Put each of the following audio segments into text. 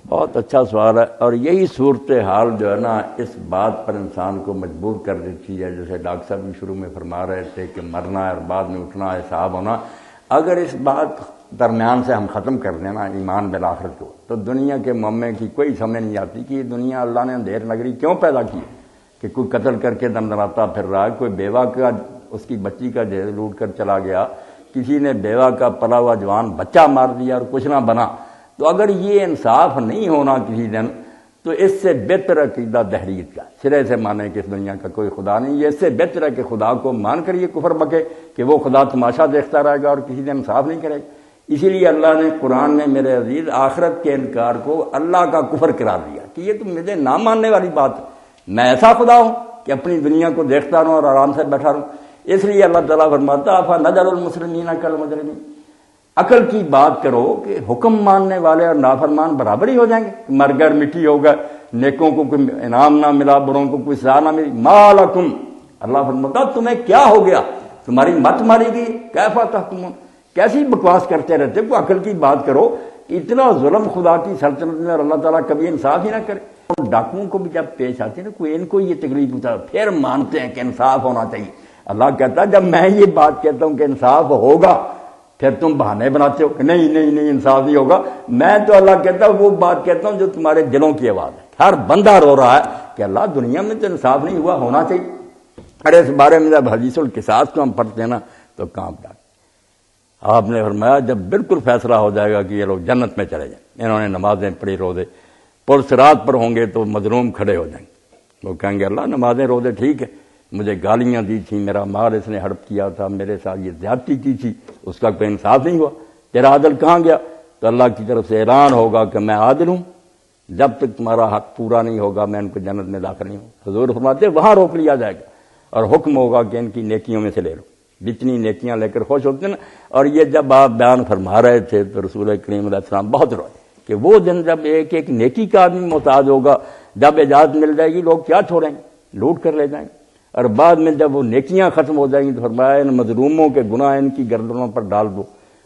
بہت اچھا سوال ہے، اور یہی صورتحال جو ہے نا اس بات پر انسان کو مجبور کر دیتی ہے، جیسے ڈاکٹر صاحب بھی شروع میں فرما رہے تھے کہ مرنا ہے اور بعد میں اٹھنا، حساب ہونا۔ اگر اس بات درمیان سے ہم ختم کر دیں نا ایمان بالآخرت کو، تو دنیا کے معاملے کی کوئی سمجھ نہیں آتی کہ یہ دنیا اللہ نے اندھیر نگری کیوں پیدا کی، کہ کوئی قتل کر کے دمدماتا پھر رہا ہے، کوئی بیوہ کا اس کی بچی کا جہیز لوٹ کر چلا گیا، کسی نے بیوہ کا پلا ہوا جوان بچہ مار دیا اور کچھ نہ بنا۔ تو اگر یہ انصاف نہیں ہونا کسی دن، تو اس سے بہتر عقیدہ دہریت کا، سرے سے مانے کہ اس دنیا کا کوئی خدا نہیں، یہ اس سے بہتر ہے کہ خدا کو مان کر یہ کفر بکے کہ وہ خدا تماشا دیکھتا رہے گا اور کسی دن انصاف نہیں کرے گا۔ اسی لیے اللہ نے قرآن میں میرے عزیز آخرت کے انکار کو اللہ کا کفر قرار دیا کہ یہ تو مجھے نہ ماننے والی بات ہے، میں ایسا خدا ہوں کہ اپنی دنیا کو دیکھتا رہوں اور آرام سے بیٹھا رہوں۔ اس لیے اللہ تعالیٰ فرماتا افنجعل المسلمین کالمجرمین، عقل کی بات کرو کہ حکم ماننے والے اور نافرمان برابر ہی ہو جائیں گے، مر گئے مٹی ہو گئے، نیکوں کو کوئی انعام نہ ملا، بروں کو کوئی سزا نہ ملی، ما لکم، اللہ فرماتا تمہیں کیا ہو گیا، تمہاری مت ماری گئی، کیف تحکمون، کیسی بکواس کرتے رہتے، کوئی عقل کی بات کرو۔ اتنا ظلم خدا کی سلطنت میں اور اللہ تعالیٰ کبھی انصاف ہی نہ کرے۔ ڈاکوؤں کو بھی جب پیش آتے ہیں نا کوئی، ان کو یہ تکلیف ہوتا ہے، پھر مانتے ہیں کہ انصاف ہونا چاہیے۔ اللہ کہتا ہے جب میں یہ بات کہتا ہوں کہ انصاف ہوگا، پھر تم بہانے بناتے ہو کہ نہیں انصاف نہیں ہوگا۔ میں تو اللہ کہتا ہوں وہ بات کہتا ہوں جو تمہارے دلوں کی آواز ہے، ہر بندہ رو رہا ہے کہ اللہ دنیا میں تو انصاف نہیں ہوا، ہونا چاہیے۔ ارے اس بارے میں جب حدیث القصاص کو ہم پڑھتے ہیں نا تو کانپ جاتے۔ آپ نے فرمایا جب بالکل فیصلہ ہو جائے گا کہ یہ لوگ جنت میں چلے جائیں، انہوں نے نمازیں پڑھی، روزے، پرصراط پر ہوں گے تو مظلوم کھڑے ہو جائیں گے، وہ کہیں گے اللہ نمازیں روزے ٹھیک ہے، مجھے گالیاں دی تھیں، میرا مال اس نے ہڑپ کیا تھا، میرے ساتھ یہ زیادتی کی تھی، اس کا کوئی انصاف نہیں ہوا، تیرا عدل کہاں گیا؟ تو اللہ کی طرف سے اعلان ہوگا کہ میں عادل ہوں، جب تک تمہارا حق پورا نہیں ہوگا میں ان کو جنت میں داخل نہیں ہوں۔ حضور فرماتے وہاں روک لیا جائے گا اور حکم ہوگا کہ ان کی نیکیوں میں سے لے لو، جتنی نیکیاں لے کر خوش ہوتے ہیں نا۔ اور یہ جب آپ بیان فرما رہے تھے تو رسول کریم علیہ السلام بہت روئے کہ وہ دن جب ایک ایک نیکی کا آدمی محتاج ہوگا، جب اجازت مل جائے گی لوگ کیا چھوڑیں گے، لوٹ کر لے جائیں گے، اور بعد میں جب وہ نیکیاں ختم ہو جائیں گی تو فرمایا ان مظلوموں کے گناہ ان کی گردنوں پر ڈال دو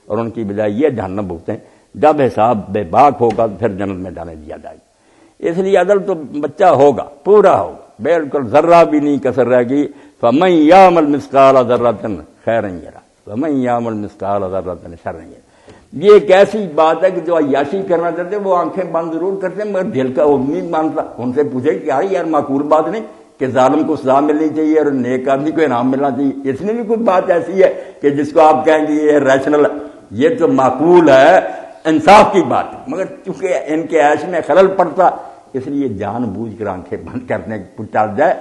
اور ان کی بجائے یہ جہنم بھگتیں، جب حساب بے باک ہوگا تو پھر جنت میں جانے دیا جائے گا۔ اس لیے عدل تو بچہ ہوگا، پورا ہوگا، بالکل ذرہ بھی نہیں کسر رہے گی۔ فَمَن يَعْمَلْ مِثْقَالَ ذَرَّةٍ خَيْرًا يَرَهُ وَمَن يَعْمَلْ مِثْقَالَ ذَرَّةٍ شَرًّا يَرَهُ۔ یہ ایک ایسی بات ہے کہ جو عیاشی کرنا چاہتے ہیں وہ آنکھیں بند ضرور کرتے ہیں مگر دل کا وہ نہیں مانتا۔ ان سے پوچھے کہ یار معقول بات نہیں کہ ظالم کو سزا ملنی چاہیے اور نیک آدمی کو انعام ملنا چاہیے، اس میں بھی کوئی بات ایسی ہے کہ جس کو آپ کہیں گے یہ ریشنل ہے، یہ تو معقول ہے، انصاف کی بات ہے، مگر چونکہ ان کے عیش میں خلل پڑتا اس لیے جان بوجھ کر آنکھیں بند کرنے کو چل جائے۔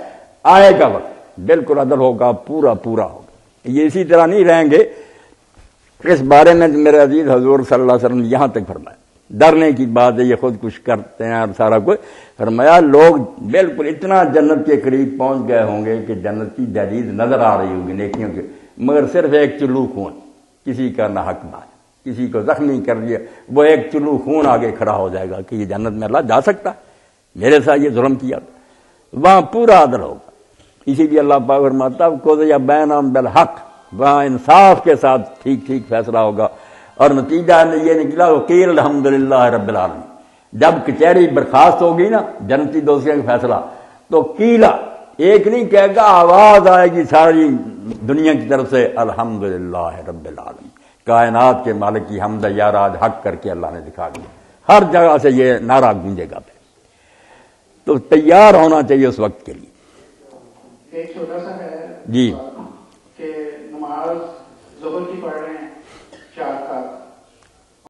آئے گا وقت بالکل عدل ہوگا، پورا ہوگا۔ یہ اسی طرح نہیں رہیں گے۔ اس بارے میں میرے عزیز حضور صلی اللہ علیہ وسلم یہاں تک فرمایا، ڈرنے کی بات ہے، یہ خود کچھ کرتے ہیں اور سارا کچھ، فرمایا لوگ بالکل اتنا جنت کے قریب پہنچ گئے ہوں گے کہ جنت کی دہلیز نظر آ رہی ہوگی نیکیوں کے، مگر صرف ایک چلو خون، کسی کا نہ حق مار، کسی کو زخمی کر دیا، وہ ایک چلو خون آگے کھڑا ہو جائے گا کہ یہ جنت میں اللہ جا سکتا ہے، میرے ساتھ یہ ظلم کیا تھا۔ وہاں پورا عدل ہوگا۔ اسی لیے اللہ پاک فرماتا قضی بینہم بالحق، وہاں انصاف کے ساتھ ٹھیک فیصلہ ہوگا، اور نتیجہ یہ نکلا وقیل الحمدللہ رب العالمین۔ جب کچہری برخاست ہوگی نا جنتی دوستیوں کا فیصلہ، تو قیلا ایک نہیں کہے گا، آواز آئے گی ساری دنیا کی طرف سے الحمدللہ رب العالمین، کائنات کے مالک کی حمد یار آج حق کر کے اللہ نے دکھا دیا، ہر جگہ سے یہ نعرہ گونجے گا۔ تو تیار ہونا چاہیے اس وقت کے لیے۔ ایک چھوٹا سا ہے جی کہ نماز ظہر کی پڑھ رہے ہیں 4 رکعت،